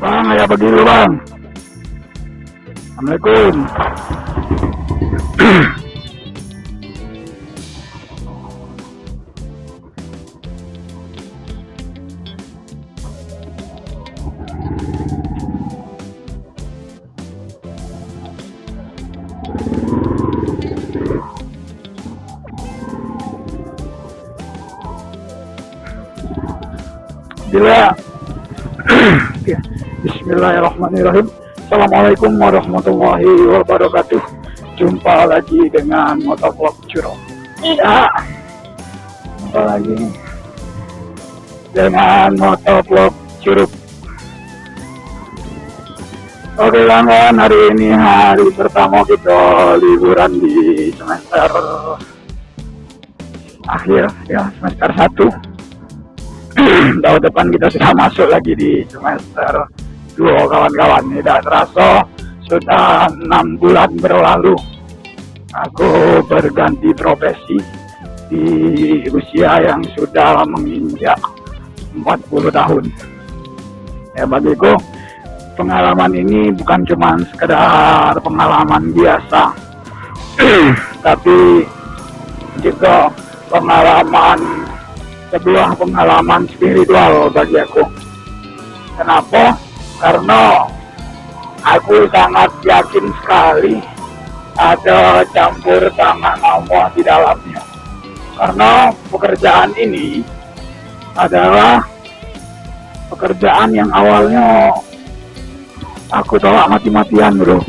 Bang, ya pergi dulu bang. Assalamualaikum. Gila. Bismillahirrahmanirrahim. Assalamualaikum warahmatullahi wabarakatuh. Jumpa lagi dengan motovlog Curug. Iya. Jumpa lagi dengan motovlog Curug. Oke kawan, hari ini hari pertama kita liburan di semester akhir ya, semester 1. Tahun depan kita sudah masuk lagi di semester 2 kawan-kawan. Tidak terasa sudah 6 bulan berlalu aku berganti profesi di usia yang sudah menginjak 40 tahun. Ya bagiku pengalaman ini bukan cuma sekedar pengalaman biasa tapi juga sebuah pengalaman spiritual bagi aku. Kenapa? Karena aku sangat yakin sekali ada campur tangan Allah di dalamnya. Karena pekerjaan ini adalah pekerjaan yang awalnya aku tolak mati-matian bro.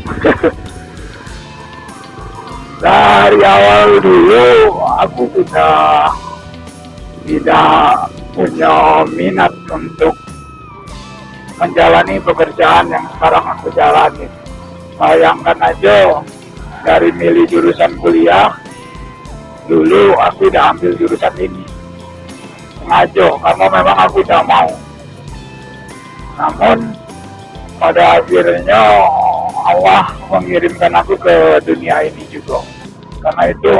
Dari awal dulu aku sudah tidak punya minat untuk menjalani pekerjaan yang sekarang aku jalani. Bayangkan aja, dari milih jurusan kuliah, dulu aku udah ambil jurusan ini sengaja karena memang aku udah mau. Namun pada akhirnya Allah mengirimkan aku ke dunia ini juga. Karena itu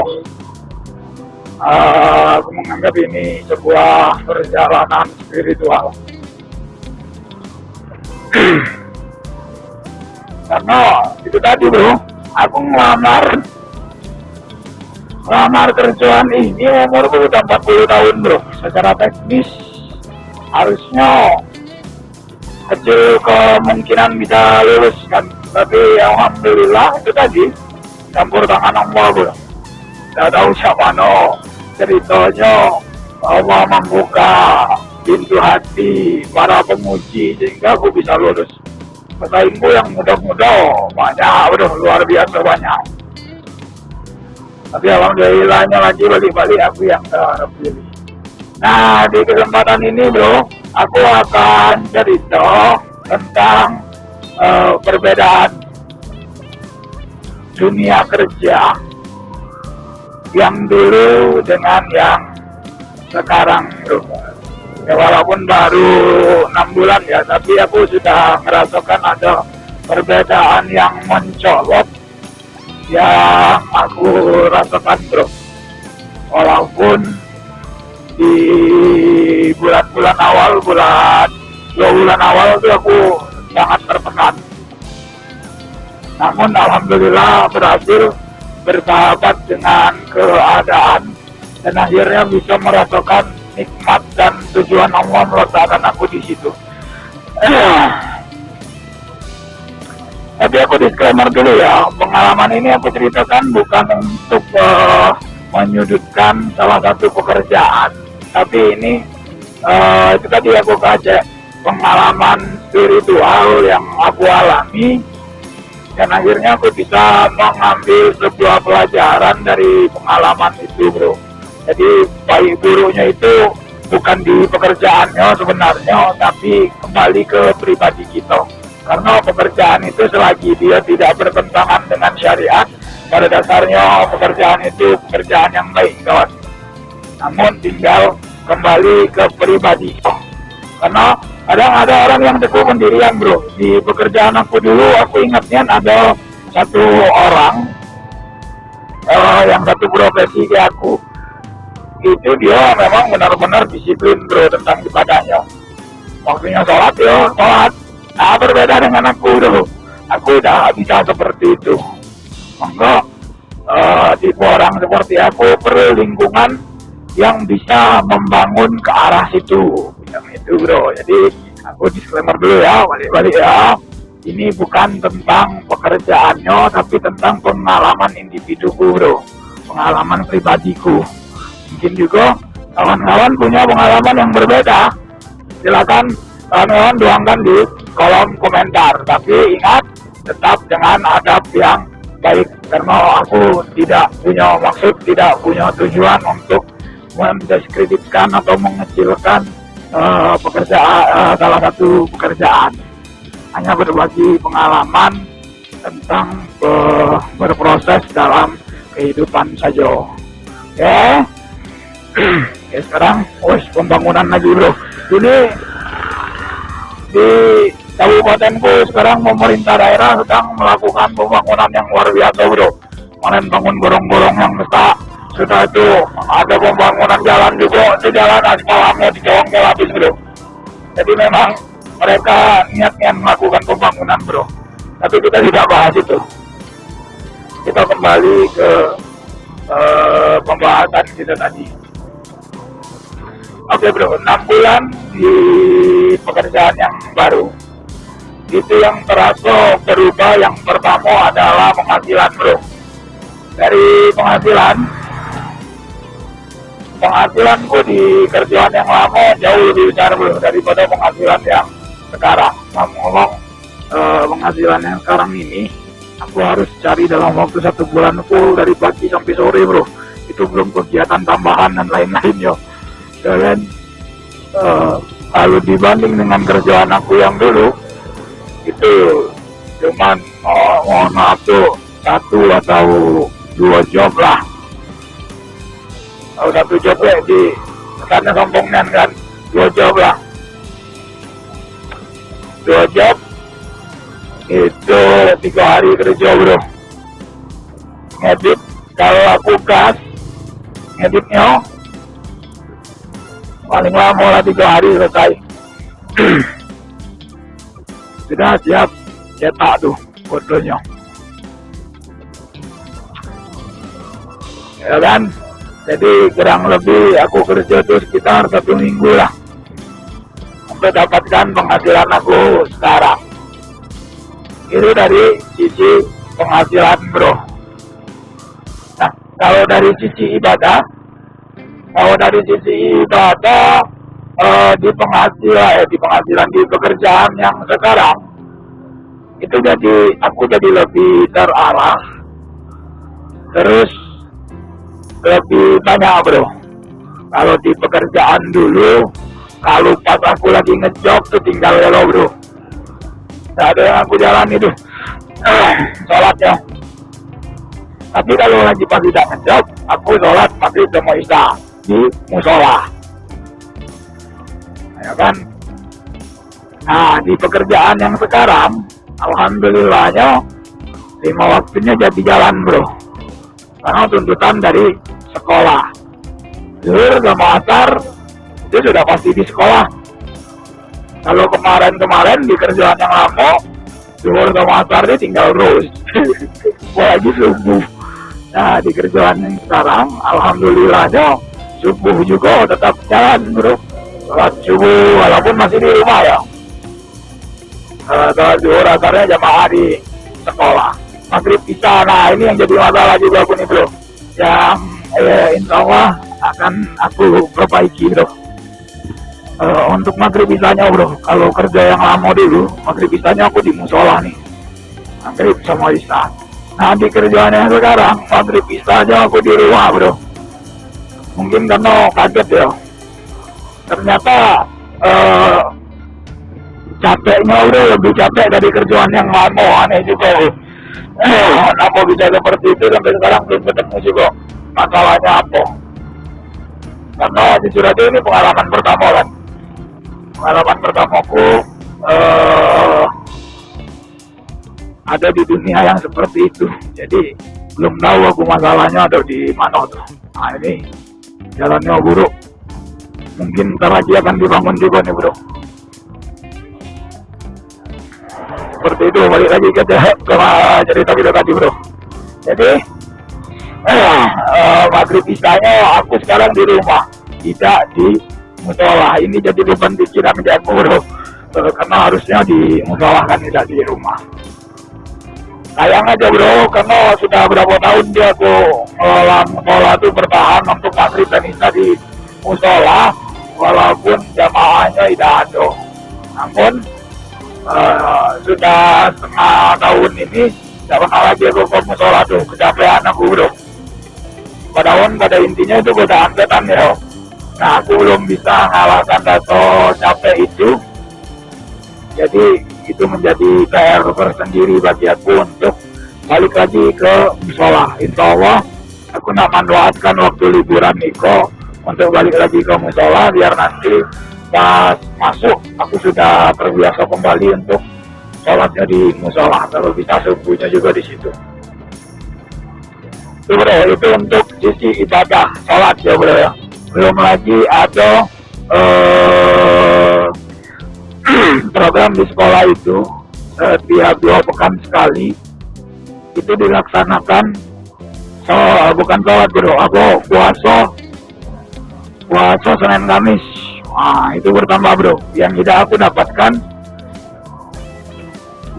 aku menganggap ini sebuah perjalanan spiritual. Karena itu tadi bro, aku ngelamar kerjaan ini umurku udah 40 tahun bro. Secara teknis harusnya kecil kemungkinan bisa lulus kan, tapi alhamdulillah itu tadi campur tangan Allah bro. Tidak tahu siapa ceritanya Allah membuka pintu hati para pemuji sehingga aku bisa lulus. Pesaingku yang muda-muda banyak, udah luar biasa banyak. Tapi alhamdulillahnya lagi balik-balik aku yang terpilih. Nah di kesempatan ini bro, aku akan cerita tentang perbedaan dunia kerja yang dulu dengan yang sekarang bro. Ya walaupun baru 6 bulan ya, tapi aku sudah merasakan ada perbedaan yang mencolok yang aku rasakan bro. Walaupun di bulan-bulan awal, 2 bulan awal itu aku sangat tertekan. Namun alhamdulillah berhasil bersahabat dengan keadaan dan akhirnya bisa merasakan nikmat dan tujuan Allah meletakkan aku di situ. Tapi aku disclaimer dulu ya, pengalaman ini aku ceritakan bukan untuk menyudutkan salah satu pekerjaan, tapi ini itu tadi aku kaca pengalaman spiritual yang aku alami. Dan akhirnya aku bisa mengambil sebuah pelajaran dari pengalaman itu bro. Jadi baik buruknya itu bukan di pekerjaannya sebenarnya, tapi kembali ke pribadi kita. Karena pekerjaan itu selagi dia tidak bertentangan dengan syariat, pada dasarnya pekerjaan itu pekerjaan yang baik kawan. Namun tinggal kembali ke pribadi. Karena kadang ada orang yang teguh pendirian bro. Di pekerjaan aku dulu, aku ingatnya ada satu orang yang satu profesi kayak aku. Itu dia memang benar-benar disiplin bro tentang ibadahnya. Waktunya sholat ya sholat, Nah, berbeda dengan aku bro, aku udah bisa seperti itu. Maka tipe orang seperti aku perlu lingkungan yang bisa membangun ke arah situ, yang itu bro. Jadi aku disclaimer dulu ya, balik-balik ya. Ini bukan tentang pekerjaannya, tapi tentang pengalaman individuku bro, pengalaman pribadiku. Mungkin juga kawan-kawan punya pengalaman yang berbeda. Silakan kawan-kawan tuangkan di kolom komentar. Tapi ingat, tetap dengan adab yang baik, karena aku tidak punya maksud, tidak punya tujuan untuk mendiskreditkan atau mengecilkan pekerjaan, salah satu pekerjaan. Hanya berbagi pengalaman tentang berproses dalam kehidupan saja. Oke. Oke, sekarang pembangunan lagi bro. Jadi di kabupatenku sekarang pemerintah daerah sedang melakukan pembangunan yang luar biasa bro. Kemarin bangun gorong-gorong yang besar, sudah itu ada pembangunan jalan juga, itu jalan aspalnya dicongkel habis bro. Jadi memang mereka niatnya melakukan pembangunan bro. Tapi kita tidak bahas itu. Kita kembali ke pembahasan kita tadi. Oke bro, 6 bulan di pekerjaan yang baru. Itu yang terasa berubah, yang pertama adalah penghasilan bro. Dari penghasilanku di kerjaan yang lama jauh lebih besar bro daripada penghasilan yang sekarang. Ngomong penghasilan yang sekarang ini aku harus cari dalam waktu 1 bulan full dari pagi sampai sore bro. Itu belum kegiatan tambahan dan lain-lainnya. Dan kalau dibanding dengan kerjaan aku yang dulu, itu cuman mohon maaf tuh 1 atau 2 job lah. Kalau 1 job ya di karena sombongan kan, 2 job lah. 2 job itu 3 hari kerja bro. Ngedit, kalau aku gas ngeditnya paling lama lah 3 hari selesai. Sudah siap cetak tuh fotonya, ya kan. Jadi kurang lebih aku kerja tuh sekitar 1 minggu lah untuk dapatkan penghasilan aku sekarang. Itu dari sisi penghasilan bro. Nah, kalau dari sisi ibadah, di penghasilan di pekerjaan yang sekarang itu aku jadi lebih terarah, terus lebih banyak bro. Kalau di pekerjaan dulu, kalau pas aku lagi ngejob tuh tinggal yellow bro, tak ada yang aku jalan itu sholatnya. Tapi kalau lagi pas tidak ngejob, aku sholat maghrib sama isya di musola, ya kan. Nah, di pekerjaan yang sekarang alhamdulillahnya 5 waktunya jadi jalan bro, karena tuntutan dari sekolah. Zuhur sama asar itu sudah pasti di sekolah. Kalau kemarin di kerjaan yang lama, zuhur sama asar dia tinggal terus apalagi subuh. Nah, di kerjaan yang sekarang alhamdulillahnya subuh juga tetap jalan bro. Sholat subuh walaupun masih di rumah ya. Sholat zuhur asarnya jamaah di sekolah. Maghrib isya, nah ini yang jadi masalah juga pun nih bro, yang insya Allah akan aku perbaiki bro. Untuk maghrib isyanya bro, kalau kerja yang lama dulu maghrib isyanya aku di musola nih, maghrib sama isya. Nah, di kerjaan yang sekarang maghrib isyanya aku di rumah bro. Mungkin karena kaget ya, ternyata capeknya bro lebih capek dari kerjaan yang lama. Aneh juga bro. Kenapa bisa seperti itu sampai sekarang belum ketemu juga masalahnya apa. Karena jujur aja ini pengalaman pertama kan. Pengalaman pertamaku ada di dunia yang seperti itu. Jadi belum tahu aku masalahnya ada di mana tuh. Nah, ini jalannya buruk. Mungkin ntar lagi akan dibangun juga nih bro. seperti itu. Balik lagi ke cerita kita tadi bro. Jadi maghrib isanya aku sekarang di rumah, tidak di musola. Ini jadi beban pikiran aku bro, karena harusnya di musola kan, tidak di rumah. Sayang aja bro, karena sudah berapa tahun dia aku ngelola musola tuh bertahan untuk maghrib dan isya di musola, walaupun jamaahnya tidak ada. Namun sudah setengah tahun ini tidak pernah lagi aku ke musola tuh, kecapean aku bro. Pada intinya itu godaan setan ya. Nah aku belum bisa ngalahkan rasa capek itu. Jadi itu menjadi PR tersendiri bagi aku untuk balik lagi ke musola. Insya Allah aku nak manfaatkan waktu liburan Niko untuk balik lagi ke musola, biar nanti pas masuk aku sudah terbiasa kembali untuk sholatnya di musola. Kalau bisa subuhnya juga di situ. Itu bro, itu untuk sisi ibadah sholat ya bro ya. Belum lagi ada program di sekolah itu setiap 2 pekan sekali itu dilaksanakan bukan sholat bro, aku puasa Senin Kamis. Nah itu bertambah bro, yang tidak aku dapatkan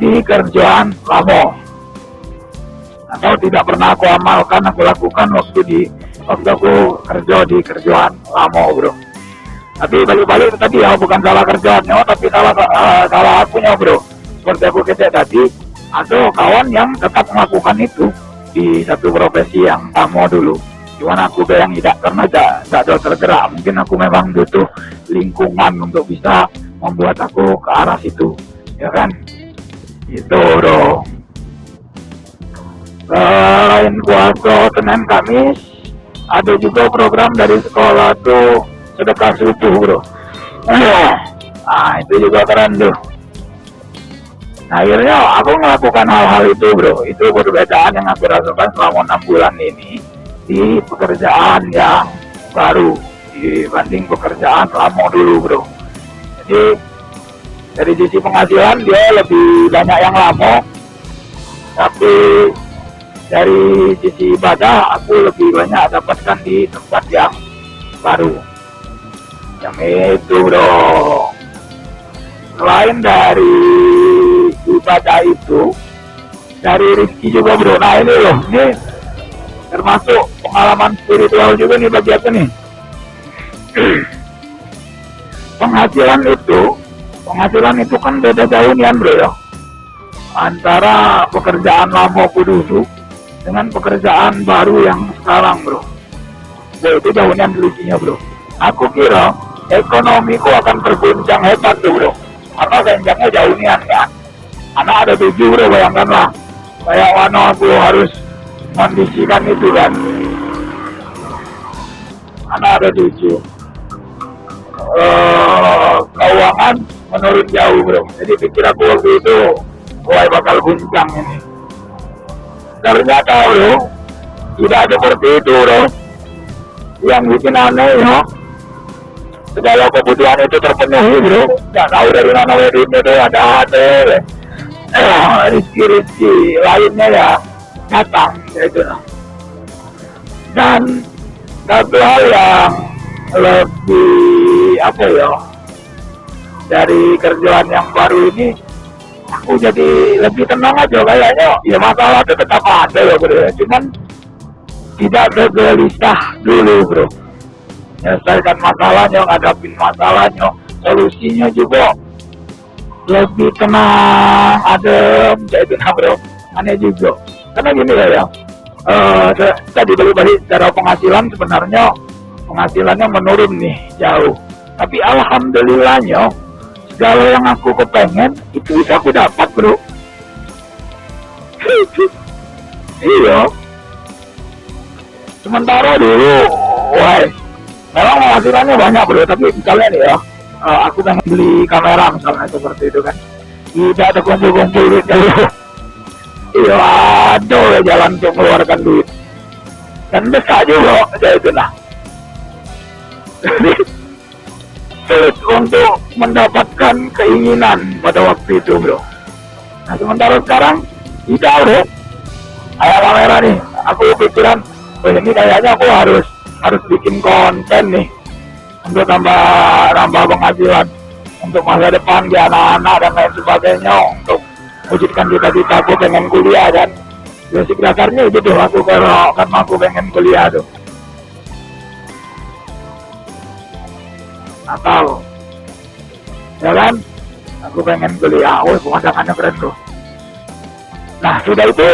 di kerjaan lama, atau tidak pernah aku amalkan, aku lakukan waktu aku kerja di kerjaan lama bro. Tapi balik-balik tadi ya, bukan salah kerjaannya, tapi salah akunya bro. Seperti aku kecek tadi, ada kawan yang tetap melakukan itu di satu profesi yang sama dulu. Cuman aku yang tidak, karena tidak ada tergerak. Mungkin aku memang butuh lingkungan untuk bisa membuat aku ke arah situ, ya kan? Itu bro. Selain puasa Senin Kamis, ada juga program dari sekolah tuh sedekah subuh bro. Nah itu juga keren tuh. Nah akhirnya aku melakukan hal-hal itu bro. Itu perbedaan yang aku rasakan selama 6 bulan ini di pekerjaan yang baru dibanding pekerjaan lama dulu bro. Jadi dari sisi penghasilan dia lebih banyak yang lama, tapi dari sisi ibadah aku lebih banyak dapatkan di tempat yang baru. Yang itu bro. Selain dari ibadah itu, dari rezeki juga bro. Nah ini loh, ini termasuk pengalaman spiritual juga nih bagi aku nih. Penghasilan itu kan beda jauh nih bro ya, antara pekerjaan lama aku dulu dengan pekerjaan baru yang sekarang bro. Itu jauhnya selisihnya bro. Aku kira ekonomiku akan terguncang hebat tuh bro, karena jenjangnya jauh nian kan. Anak ada 7 bro, bayangkanlah kayak mana aku harus kondisikan itu kan. Anak ada 7, keuangan menurun jauh bro. Jadi pikir aku waktu itu wah bakal guncang ini. Ternyata bro tidak seperti itu bro. Yang bikin aneh ya, segala kebutuhan itu terpenuhi bro. Gak tahu dari mana duitnya itu ada rezeki lainnya ya datang gitu. Dan satu hal yang lebih apa ya, dari kerjaan yang baru ini aku jadi lebih tenang aja kayaknya. Ya masalah itu tetap ada ya bro, cuman tidak bergelisah dulu bro. Menyelesaikan masalahnya, ngadapin masalahnya, solusinya juga lebih tenang, adem, jadi bro. Aneh juga, karena gini ya, tadi balik secara penghasilan sebenarnya penghasilannya menurun nih jauh, tapi alhamdulillahnya segala yang aku kepengen itu bisa aku dapat bro. Iya, sementara dulu wah memang penghasilannya banyak bro, tapi misalnya nih ya, aku pengen beli kamera misalnya seperti itu kan, tidak ada kumpul-kumpul duit dulu. Iya ada jalan untuk mengeluarkan duit, dan besar juga aja itu lah. Jadi sulit untuk mendapatkan keinginan pada waktu itu bro. Nah sementara sekarang tidak bro, kayak kamera nih, aku pikiran, oh ini kayaknya aku harus bikin konten nih untuk tambah penghasilan untuk masa depan di anak-anak dan lain sebagainya, untuk wujudkan cita-cita aku pengen kuliah. Dan basic dasarnya itu tuh aku karena aku pengen kuliah tuh, atau ya kan, aku pengen kuliah. Oh pemasangannya keren tuh. Nah sudah itu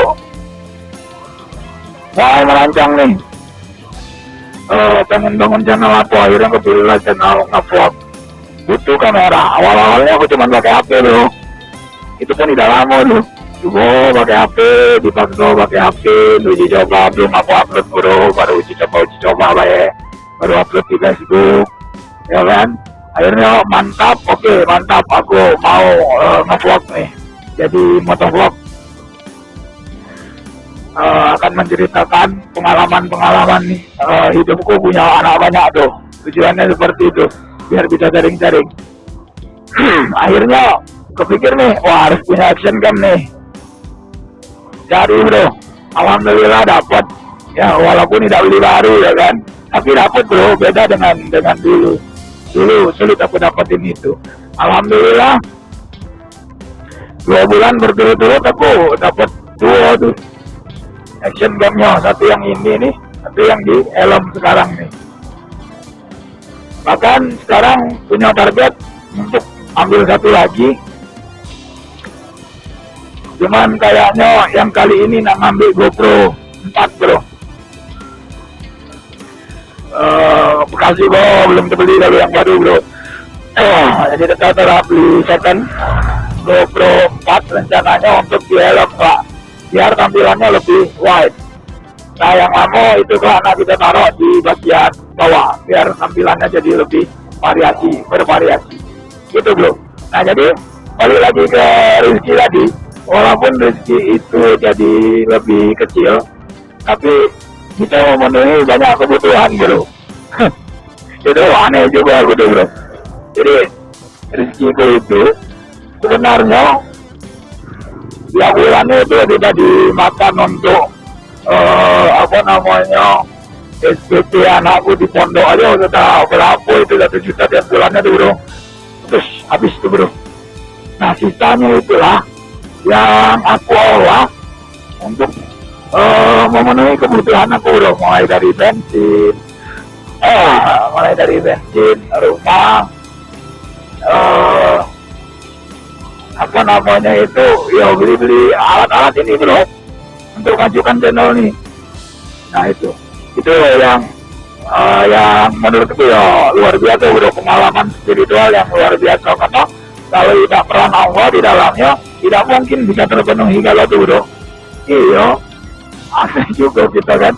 mulai merancang nih, pengen bangun channel aku. Akhirnya aku pilih channel ngevlog. Butuh kamera. Awal-awalnya aku cuma pakai HP loh, itu pun tidak lama loh. Coba pakai HP, dipaksa pakai HP, uji coba, belum aku upload bro, baru uji coba baru upload di Facebook, ya kan. Akhirnya mantap, oke mantap, aku mau ngevlog nih, jadi motovlog. Akan menceritakan pengalaman nih, hidupku punya anak banyak tuh, tujuannya seperti itu, biar bisa sharing-sharing. Akhirnya kepikir nih, wah harus punya action cam nih. Jadi bro, alhamdulillah dapat. Ya walaupun tidak beli baru ya kan, tapi dapat bro, beda dengan dulu. Dulu sulit aku dapetin itu. Alhamdulillah 2 bulan berturut-turut aku dapat 2 tuh action camnya, satu yang ini nih, satu yang di helm sekarang nih. Bahkan sekarang punya target untuk ambil satu lagi, cuman kayaknya yang kali ini nak ngambil GoPro 4 bro. Bekasi bro, belum terbeli kalau yang baru bro. Jadi tetap beli second GoPro 4 rencananya untuk di helm pak, biar tampilannya lebih wide. Nah yang lama itu karena kita taruh di bagian bawah, biar tampilannya jadi lebih bervariasi gitu bro. Nah jadi balik lagi ke rezeki tadi, walaupun rezeki itu jadi lebih kecil, tapi kita memenuhi banyak kebutuhan bro. Itu aneh juga gitu bro. Jadi rezeki itu sebenarnya tiap bulannya itu tidak dimakan untuk SPP anakku di pondok aja udah berapa itu, 1 juta tiap bulannya tuh bro, terus habis tuh bro. Nah sisanya itulah yang aku olah untuk memenuhi kebutuhan aku bro, mulai dari bensin, rumah, itu ya beli alat-alat ini bro untuk majukan channel nih. Nah itu yang menurutku ya luar biasa bro, pengalaman spiritual yang luar biasa, karena kalau tidak peran Allah di dalamnya tidak mungkin bisa terpenuhi kalau tuh bro. Iya aneh juga kita kan,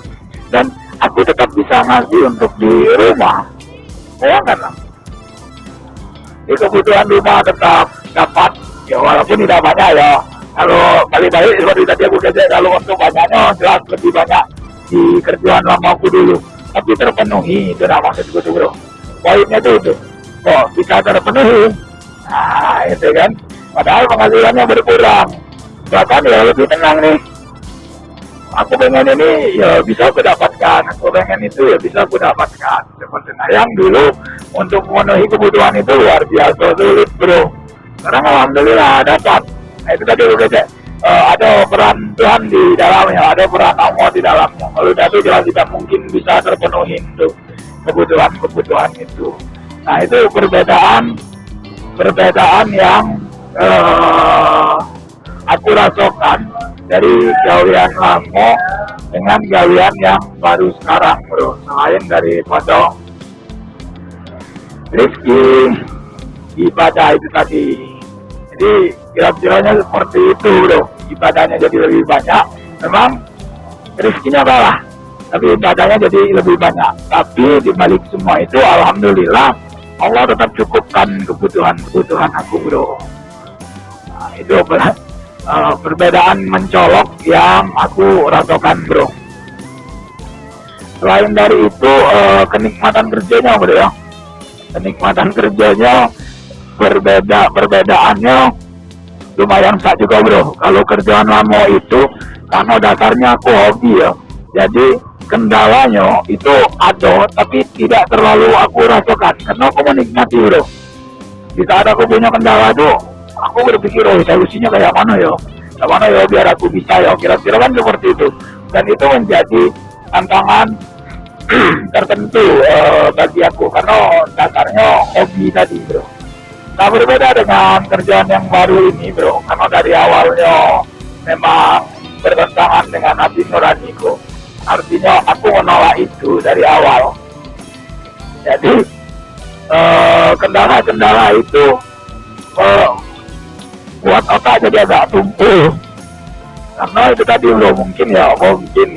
dan aku tetap bisa ngasih untuk di rumah, bayangkan lah, di kebutuhan rumah tetap dapat ya, walaupun tidak banyak ya. Kalau kali baik seperti tadi aku kata, kalau untuk banyaknya jelas lebih banyak di kerjaan lama aku dulu, tapi terpenuhi. Itu nama maksudku tuh bro, poinnya tuh kok bisa terpenuhi. Nah itu kan, padahal penghasilannya berkurang, bahkan ya lebih tenang nih. Aku pengen ini ya bisa aku dapatkan, aku pengen itu ya bisa aku dapatkan. Seperti yang dulu untuk memenuhi kebutuhan itu luar biasa sulit bro. Sekarang alhamdulillah dapat. Nah itu tadi udah ada peran Tuhan di dalamnya, ada peran Allah di dalamnya. Kalau udah itu jelas tidak mungkin bisa terpenuhi untuk kebutuhan itu. Nah itu perbedaan yang aku rasakan dari gawean lama dengan gawean yang baru sekarang bro. Selain daripada rezeki ibadah itu tadi, jadi kira-kiranya seperti itu bro. Ibadahnya jadi lebih banyak, memang rezekinya kalah, tapi ibadahnya jadi lebih banyak. Tapi dibalik semua itu alhamdulillah Allah tetap cukupkan kebutuhan aku bro. Nah itu perbedaan mencolok yang aku rasakan bro. Selain dari itu kenikmatan kerjanya bro ya, kenikmatan kerjanya perbedaannya lumayan sak juga bro. Kalau kerjaan lama itu karena dasarnya aku hobi ya, jadi kendalanya itu ada tapi tidak terlalu aku rasakan karena aku menikmati bro. Di saat aku punya kendala tuh aku berpikir oh solusinya kayak mana ya biar aku bisa ya, kira-kira kan seperti itu. Dan itu menjadi tantangan tertentu bagi aku karena dasarnya hobi tadi bro. Nah berbeda dengan kerjaan yang baru ini bro, karena dari awalnya memang bertentangan dengan hati nuraniku. Artinya aku menolak itu dari awal. Jadi kendala-kendala itu buat otak jadi agak tumpul. Karena itu tadi bro, mungkin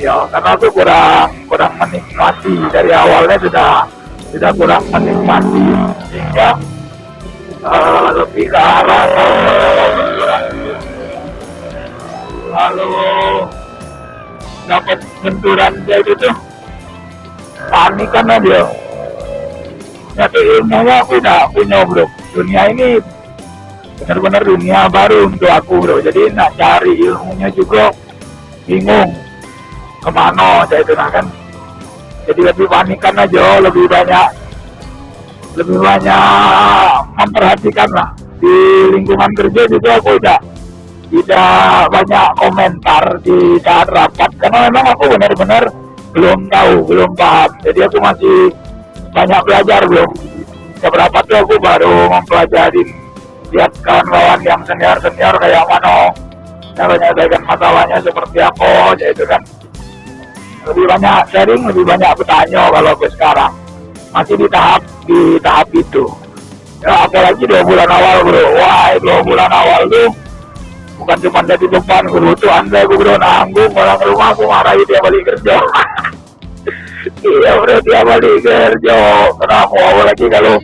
ya karena aku kurang menikmati dari awalnya sudah kurang menikmati sehingga lebih ke arah lalu dapat benturan dia itu tuh panik karena dia nyatu ilmunya aku tidak punya bro. Dunia ini benar-benar dunia baru untuk aku bro, jadi nak cari ilmunya juga bingung kemana saya itu kan. Jadi lebih panikan aja, lebih banyak memperhatikan lah. Di lingkungan kerja juga aku tidak banyak komentar di saat rapat karena memang aku benar-benar belum tahu, belum paham. Jadi aku masih banyak belajar belum. Seberapa tuh aku baru mempelajari, lihat kawan-kawan yang senior kayak mana cara menyelesaikan masalahnya seperti apa, itu kan. Lebih banyak sharing, lebih banyak bertanya kalau aku sekarang. Masih di tahap itu. Ya apalagi 2 bulan awal bro. Wah 2 bulan awal tuh bukan cuma jadi beban guru tuh anda bro, nanggung orang rumah aku marahi dia balik kerja. Iya bro, dia balik kerja. Kenapa apalagi kalau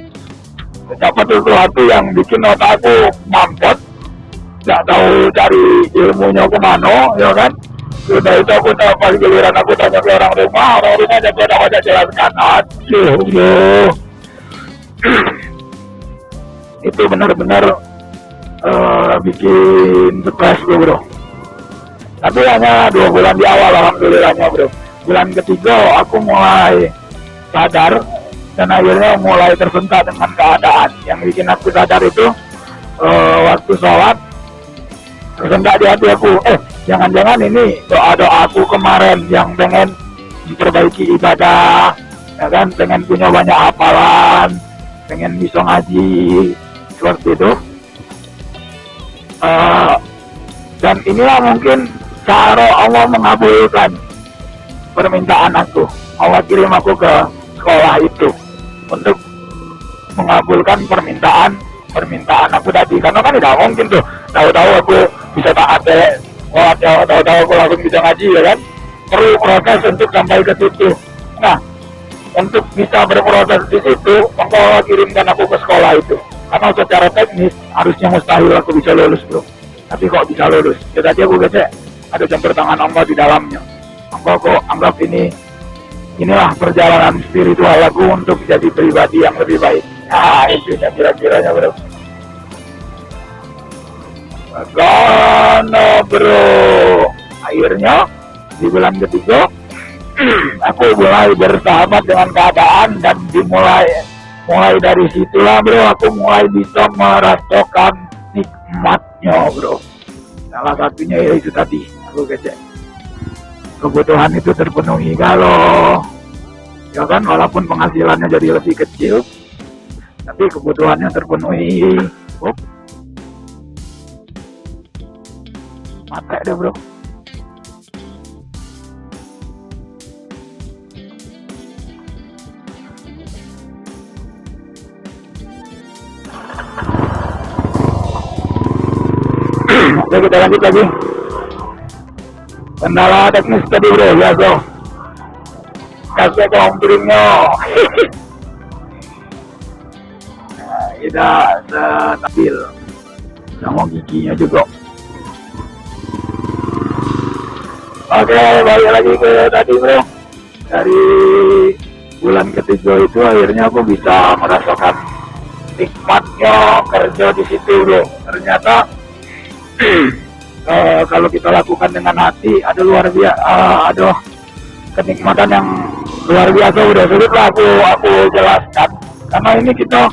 dapat sesuatu yang bikin otak aku mampet, nggak tahu cari ilmunya kemana, ya kan? Sudah itu aku tahu pas giliran aku tanya ke orang rumah aja pada jelaskan, aduh. Itu benar-benar bikin stres bro. Tapi hanya 2 bulan di awal alhamdulillahnya bro. Bulan ketiga aku mulai sadar dan akhirnya mulai tersentak dengan keadaan. Yang bikin aku sadar itu waktu sholat tersentak di hati aku, jangan-jangan ini doa aku kemarin yang pengen diperbaiki ibadah, ya kan, pengen punya banyak hafalan, pengen bisa ngaji seperti itu. Dan inilah mungkin cara Allah mengabulkan permintaan aku. Allah kirim aku ke sekolah itu untuk mengabulkan permintaan aku tadi. Karena kan tidak mungkin tuh tahu-tahu aku bisa taat, tahu-tahu aku langsung bisa ngaji, ya kan. Perlu proses untuk sampai ke situ. Nah, untuk bisa berproses di situ, Allah kirimkan aku ke sekolah itu. Karena secara teknis harusnya mustahil aku bisa lulus bro. Tapi kok bisa lulus? Ya tadi aku gesek ada campur tangan Allah di dalamnya. Allah kok anggap inilah perjalanan spiritual aku untuk jadi pribadi yang lebih baik. Nah itu kira-kiranya bro. Karena bro, akhirnya di bulan ketiga aku mulai bersahabat dengan keadaan dan mulai dari situlah bro aku mulai bisa merasakan nikmatnya bro. Salah satunya yaitu tadi aku kecek kebutuhan itu terpenuhi kalau ya kan, walaupun penghasilannya jadi lebih kecil tapi kebutuhannya terpenuhi. Mata deh bro. Oke, kita lanjut lagi. Kendala teknis tadi bro, ya bro. Kasih komputernya. Nah, tidak stabil. Sama giginya juga. Oke, balik lagi ke tadi bro. Dari bulan ketiga itu akhirnya aku bisa merasakan nikmatnya kerja di situ bro. Ternyata Kalau kita lakukan dengan hati, ada luar biasa, ada kenikmatan yang luar biasa. Udah sulit lah aku jelaskan, karena ini kita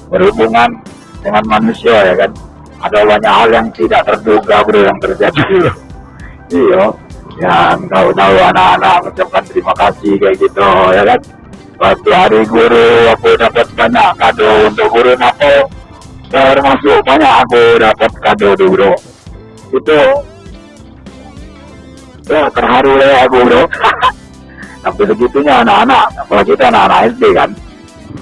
berhubungan dengan manusia ya kan, ada banyak hal yang tidak terduga bro yang terjadi bro. Iya, yang tahu-tahu anak-anak mengucapkan terima kasih kayak gitu ya kan. Waktu hari guru aku dapat banyak kado untuk guru aku, termasuk banyak aku dapat kado tuh bro. Itu ya, terharu ya aku bro. Tapi segitunya anak-anak, apalagi itu anak-anak SD kan,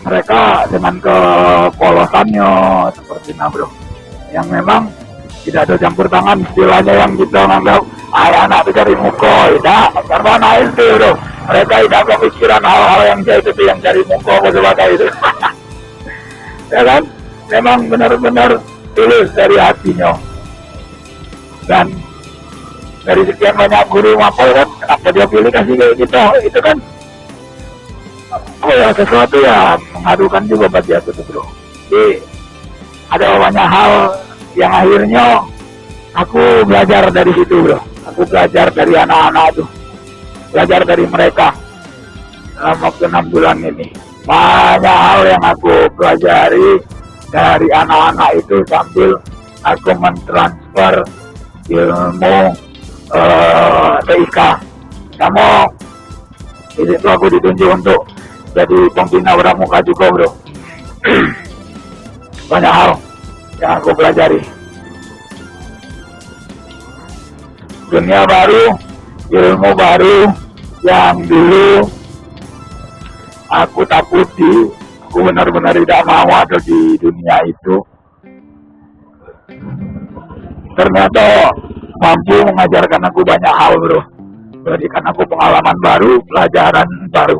mereka dengan kepolosannya seperti itu bro, yang memang tidak ada campur tangan istilahnya yang kita nganggap anak itu cari muka, tidak, karena anak SD bro, mereka tidak kepikiran hal-hal yang itu yang cari muka sebagainya itu. Ya kan, memang benar-benar tulus dari hatinya. Dan dari sekian banyak guru mapel kan, kenapa dia pilih kasih kayak gitu, itu kan ya sesuatu yang mengharukan juga bagi aku tuh bro. Jadi ada banyak hal yang akhirnya aku belajar dari situ bro. Aku belajar dari anak-anak tuh, belajar dari mereka dalam waktu 6 bulan ini. Banyak hal yang aku pelajari dari anak-anak itu sambil aku mentransfer ilmu TIK. Kamu di situ aku ditunjuk untuk jadi pembina pramuka juga bro. Banyak hal yang aku pelajari. Dunia baru, ilmu baru yang dulu aku takuti, aku benar-benar tidak mau ada di dunia itu. Ternyata mampu mengajarkan aku banyak hal bro, berikan aku pengalaman baru, pelajaran baru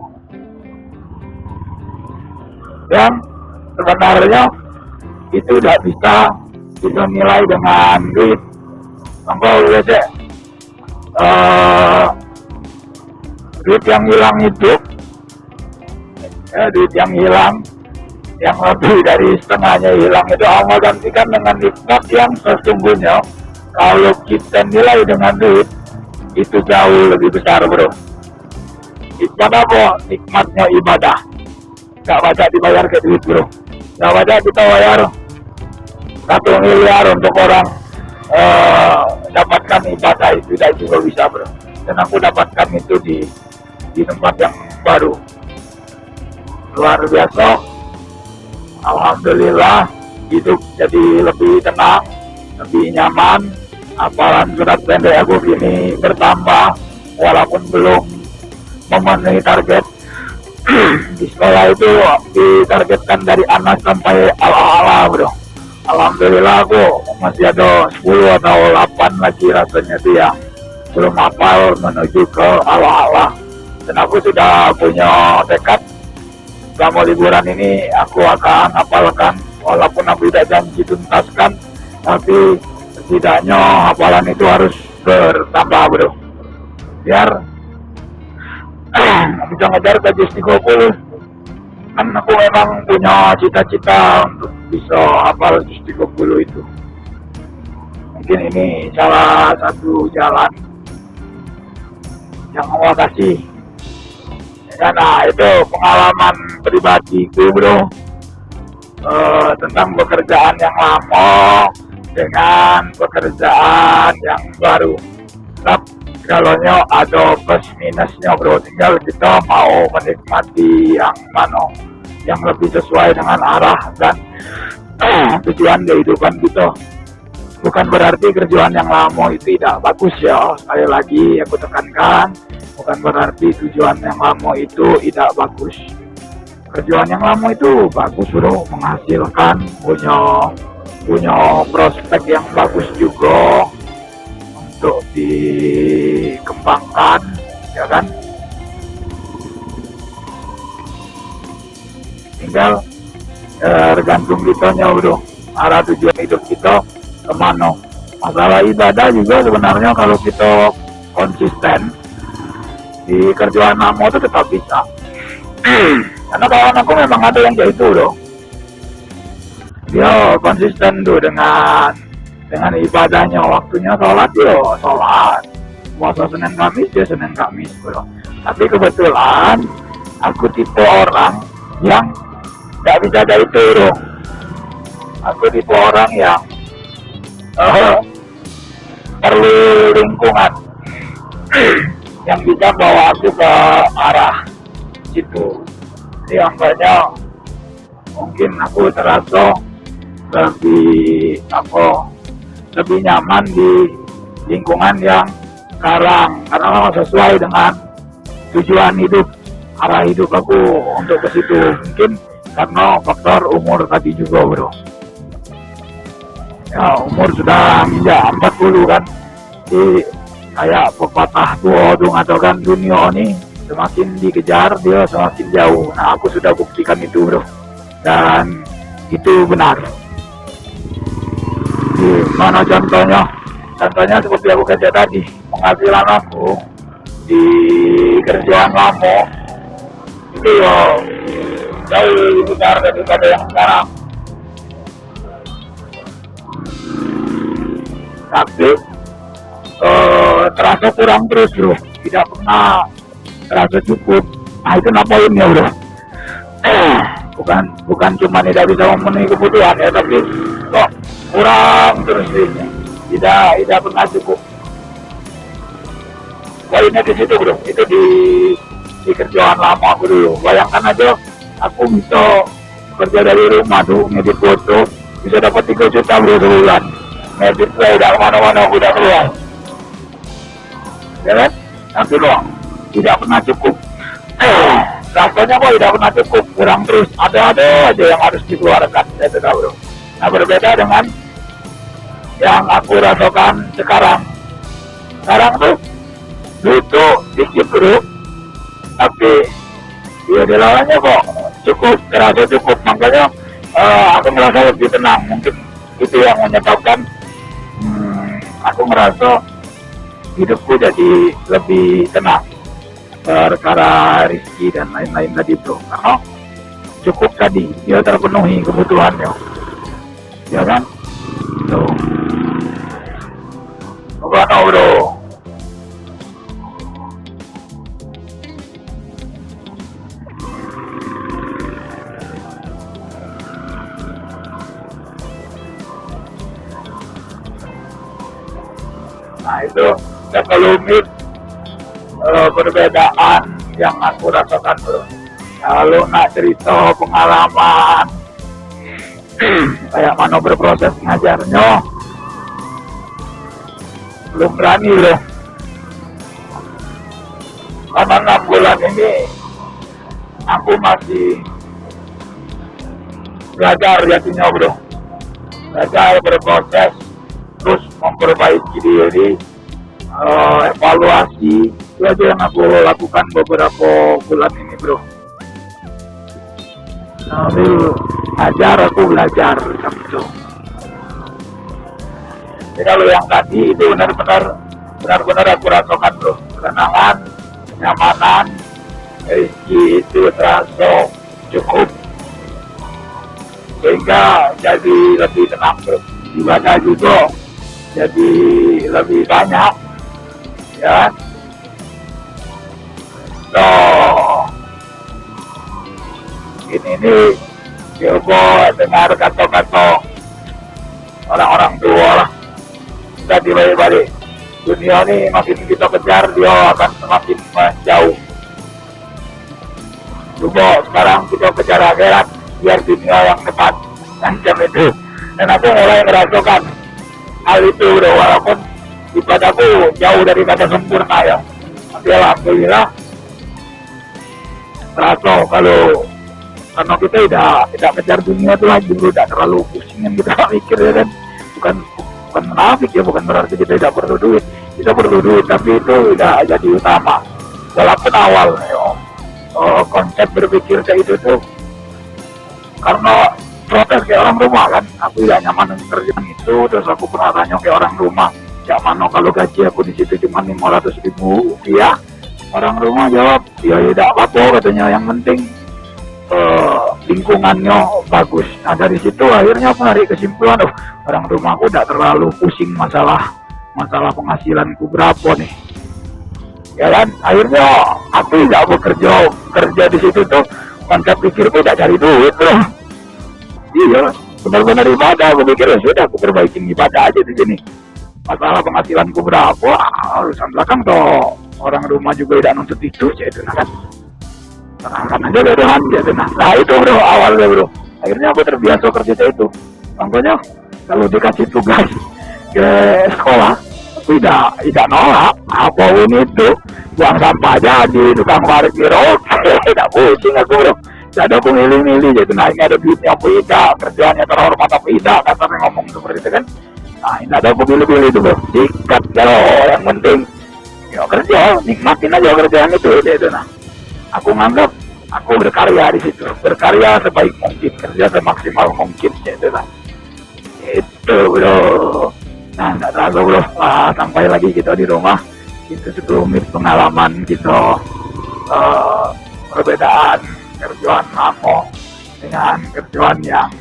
yang sebenarnya itu tidak bisa kita nilai dengan duit. Maka biasa duit yang hilang itu, duit yang hilang, yang lebih dari setengahnya hilang itu Allah gantikan dengan nikmat yang sesungguhnya kalau kita nilai dengan duit itu jauh lebih besar bro. Nikmat apa? Nikmatnya ibadah. Gak baca dibayar ke duit bro, gak baca kita bayar 1 miliar untuk orang dapatkan ibadah itu tidak juga bisa bro. Dan aku dapatkan itu di tempat yang baru, luar biasa. Alhamdulillah hidup jadi lebih tenang, lebih nyaman. Hafalan surat pendek aku ini bertambah walaupun belum memenuhi target. Di sekolah itu ditargetkan dari anak sampai ala-ala bro. Alhamdulillah aku masih ada 10 atau 8 lagi rasanya itu yang belum hafal menuju ke ala-ala. Dan aku sudah punya tekad selama liburan ini aku akan hafalkan, walaupun aku tidak janji tuntaskan, tapi setidaknya hafalan itu harus bertambah bro, biar bisa ngejar ke JIS 30. Kan aku memang punya cita-cita untuk bisa hafal JIS 30 itu. Mungkin ini salah satu jalan yang Allah kasih. Karena itu pengalaman pribadiku bro, tentang pekerjaan yang lama dengan pekerjaan yang baru. Tapi kalaunya ada plus minusnya bro, tinggal kita mau menikmati yang mana yang lebih sesuai dengan arah dan tujuan kehidupan kita. Bukan berarti kerjaan yang lama itu tidak bagus ya, sekali lagi aku tekankan, bukan berarti tujuan yang lama itu tidak bagus. Kerjaan yang lama itu bagus bro, menghasilkan, punya prospek yang bagus juga untuk dikembangkan, ya kan? Tinggal tergantung kitanya bro, arah tujuan hidup kita kemana. Masalah ibadah juga sebenarnya kalau kita konsisten di kerjaan lama itu tetap bisa. Karena kawan aku memang ada yang kayak itu loh, dia konsisten tuh dengan dengan ibadahnya, waktunya sholat yo sholat, puasa Senin Kamis ya Senin Kamis bro. Tapi kebetulan aku tipe orang yang nggak bisa dari itu bro. Aku tipe orang yang perlu lingkungan yang bisa bawa aku ke arah situ. Jadi angkanya mungkin aku terasa lebih nyaman di lingkungan yang sekarang karena memang sesuai dengan tujuan hidup, arah hidup aku untuk ke situ. Mungkin karena faktor umur tadi juga bro. Ya umur sudah menginjak 40 kan, jadi kayak pepatah tua tuh mengatakan dunia ini semakin dikejar dia semakin jauh. Nah aku sudah buktikan itu bro, dan itu benar. Di mana contohnya? Contohnya seperti aku kerja tadi, penghasilan aku di kerjaan lama itu ya jauh lebih besar daripada yang sekarang. Tapi terasa kurang terus bro, tidak pernah terasa cukup. Nah itu poinnya bro. Bukan cuma tidak bisa memenuhi kebutuhan ya, tapi kok kurang terus ini, tidak pernah cukup. Poinnya di situ bro, itu di kerjaan lama aku dulu. Bayangkan aja aku bisa kerja dari rumah tuh, ngedit foto bisa dapat 3 juta bro sebulan. Ngedit saya tidak kemana-mana, aku udah keluar ya kan, tapi kok tidak pernah cukup. Rasanya kok tidak pernah cukup, kurang terus, ada aja yang harus dikeluarkan, itu bro. Nah berbeda dengan yang aku rasakan sekarang tuh butuh dikit bro, tapi ya dilawannya kok cukup, terasa cukup. Makanya aku merasa lebih tenang. Mungkin itu yang menyebabkan aku merasa hidupku jadi lebih tenang perkara rezeki dan lain-lain tadi bro, karena cukup tadi, dia terpenuhi kebutuhannya ya kan tuh. Bukan bro. Nah itu sekelumit perbedaan yang aku rasakan bro. Kalau nak cerita pengalaman kayak mana berproses ngajarnya, belum berani bro. Karena 6 bulan ini aku masih belajar jadinya bro, belajar berproses, terus memperbaiki diri, evaluasi. Itu aja yang aku lakukan beberapa bulan ini bro. Sambil ajar aku belajar gitu. Jadi kalau yang tadi itu benar-benar aku rasakan bro, ketenangan, kenyamanan, rezeki itu terasa cukup, sehingga jadi lebih tenang bro. Ibadah juga jadi lebih banyak ya. Ini coba dengar kata-kata orang-orang tua lah, kita dibalik-balik. Dunia ini makin kita kejar, dia akan semakin menjauh. Coba sekarang kita kejar akhirat biar dunia yang depan, macam itu. Dan aku mulai merasakan hal itu udah, walaupun ibadahku jauh dari kata sempurna ya, tapi alhamdulillah terasa kalau karena kita tidak kejar dunia itu lagi bro, tidak terlalu pusingin kita mikir ya kan. Bukan menafik ya, bukan berarti kita tidak perlu duit, kita perlu duit, tapi itu tidak jadi utama. Walaupun awal konsep berpikir kayak itu tuh karena protes kayak orang rumah kan, aku tidak nyaman dengan kerjaan itu. Terus aku pernah tanya ke orang rumah, ya mana kalau gaji aku di situ cuma 500.000 rupiah. Orang rumah jawab, ya tidak apa-apa katanya, yang penting lingkungannya bagus. Nah dari situ akhirnya aku narik kesimpulan, oh orang rumahku tidak terlalu pusing masalah penghasilanku berapa nih, ya kan. Akhirnya aku tidak kerja di situ tuh, konsep pikirku tidak cari duit loh. Iya, benar-benar ibadah. Aku pikir ya sudah, aku perbaikin ibadah aja di sini. Masalah penghasilanku berapa, urusan belakang toh. Orang rumah juga tidak nuntut itu, jadi kan. Terangkan aja ledahan gitu. Nah itu bro awalnya bro. Akhirnya aku terbiasa kerja itu. Contohnya kalau dikasih tugas ke sekolah, aku tidak nolak. Apapun itu, buang sampah jadi, tukang parkir oke, tidak pusing aku bro. Tidak ada aku milih-milih gitu. Nah ini ada duitnya apa tidak, kerjaannya terhormat apa tidak, kasarnya ngomong seperti itu kan. Nah ini ada aku pilih-pilih itu bro. Sikat kalau yang penting ya kerja, nikmatin aja kerjaan itu gitu. Nah aku nganggap aku berkarya di situ, berkarya sebaik mungkin, kerja semaksimal mungkin gitu lah. Itu bro. Nah nggak tahu bro, sampai lagi kita di rumah itu 10 menit pengalaman gitu, perbedaan kerjaan aku dengan kerjaan yang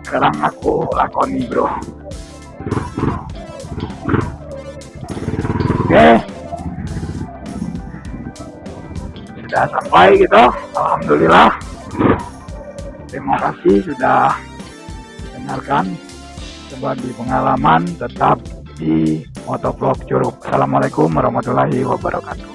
sekarang aku lakoni bro. Oke, sudah sampai gitu, alhamdulillah. Terima kasih sudah dengarkan sebagai pengalaman, tetap di Motovlog Curug. Assalamualaikum warahmatullahi wabarakatuh.